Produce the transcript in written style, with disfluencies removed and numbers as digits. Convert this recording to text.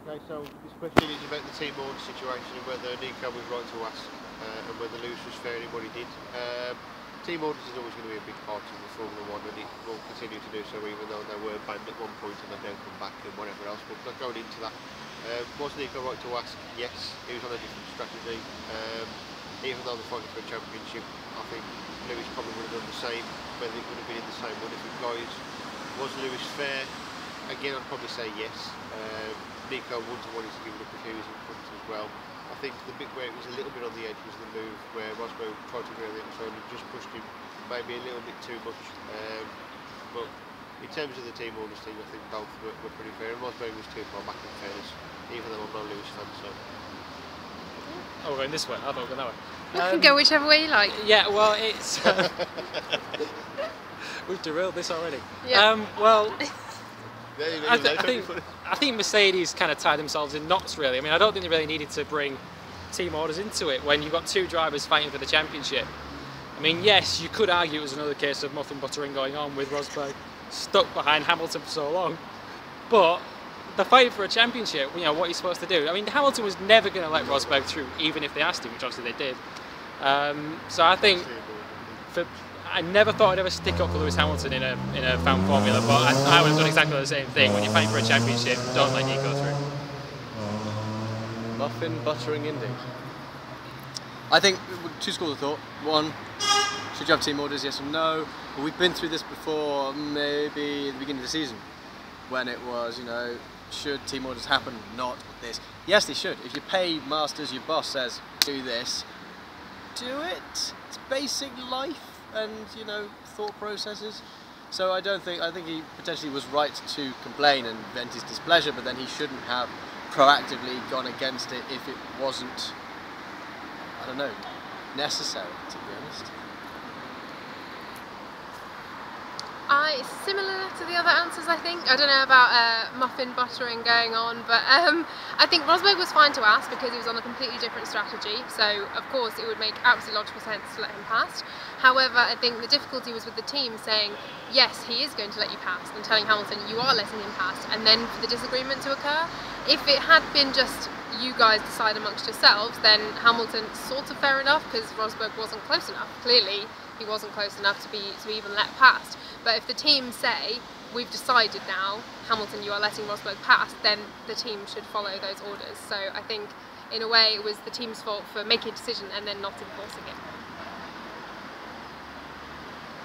Okay, so this question is about the team order situation and whether Nico was right to ask and whether Lewis was fair in what he did. Team orders is always going to be a big part of the Formula 1 and it will continue to do so even though they were banned at one point and they've now come back and whatever else, but not going into that. Was Nico right to ask? Yes, he was on a different strategy. Even though they're fighting for a championship, I think Lewis probably would have done the same, whether it would have been in the same one if it guys. Was Lewis fair? Again, I'd probably say yes. Nico wouldn't have wanted to give it up if he was in front as well. I think the bit where it was a little bit on the edge was the move where Rosberg tried to go on the inside and just pushed him maybe a little bit too much. But in terms of the team orders thing, I think both were pretty fair. And Rosberg was too far back in fairness, even though I'm not a Lewis fan. So. Oh, we're going this way. I thought we were going that way. You can go whichever way you like. Yeah, well, it's... we've derailed this already. Yeah. Well, I think Mercedes kind of tied themselves in knots, really. I mean, I don't think they really needed to bring team orders into it when you've got two drivers fighting for the championship. I mean, yes, you could argue it was another case of muffin buttering going on with Rosberg stuck behind Hamilton for so long, but they're fighting for a championship. You know, what are you supposed to do? I mean, Hamilton was never going to let Rosberg through, even if they asked him, which obviously they did. So I think I never thought I'd ever stick up for Lewis Hamilton in a fan formula, but I would have done exactly the same thing. When you're fighting for a championship, don't let Nico through. Muffin buttering indeed. I think two schools of thought. One, should you have team orders, yes or no? But we've been through this before, maybe at the beginning of the season, when it was, you know, should team orders happen, not this. Yes, they should. If you pay masters, your boss says, do this, do it. It's basic life and, you know, thought processes. So I think he potentially was right to complain and vent his displeasure, but then he shouldn't have proactively gone against it if it wasn't, I don't know, necessary, to be honest. Similar to the other answers, I think. I don't know about muffin buttering going on, but I think Rosberg was fine to ask because he was on a completely different strategy, so of course it would make absolutely logical sense to let him pass. However, I think the difficulty was with the team saying, yes, he is going to let you pass, and telling Hamilton, you are letting him pass, and then for the disagreement to occur. If it had been just you guys decide amongst yourselves, then Hamilton sort of fair enough because Rosberg wasn't close enough. Clearly, he wasn't close enough to be even let past. But if the team say, we've decided now, Hamilton, you are letting Rosberg pass, then the team should follow those orders. So I think, in a way, it was the team's fault for making a decision and then not enforcing it.